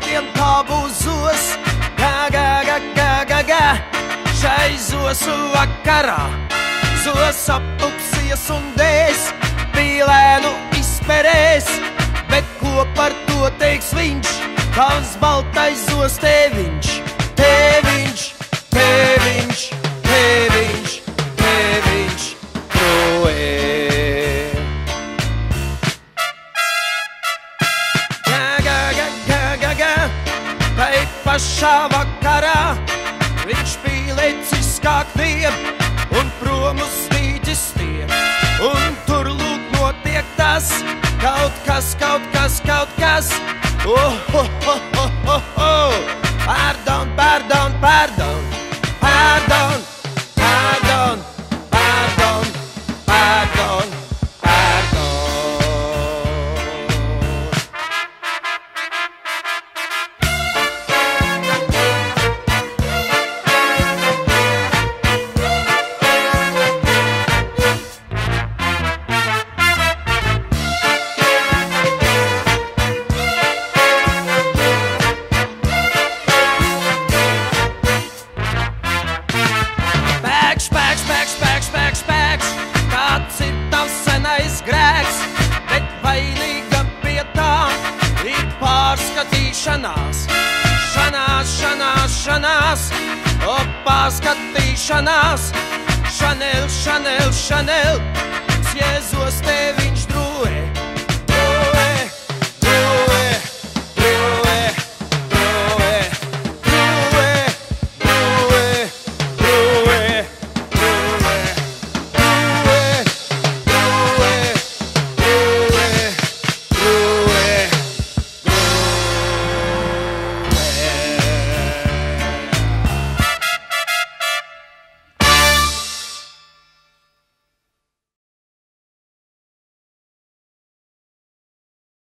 šodien tā būs zos. Gā, šai zosu vakarā. Zos apupsies un dēs, pīlēnu izperēs. Bet ko par to teiks viņš, tavs baltais zos tēviņš. Tēviņš, tēviņš, tēviņš, tēviņš, proē. Gā, tai pašā vakarā viņš pīlēcis kāktiem un prom uz vīģis tiem. Un tur lūk notiek tas, kaut kas. Oh, oh, oh, oh, oh, oh. Pardon, pardon, pardon, pardon, pardon, pardon, pardon, pardon. Spēks, kāds ir tavs senais grēks, bet vainīga pie tā ir pārskatīšanās. O pārskatīšanās. Chanel, Jēzos tēviņš drūē.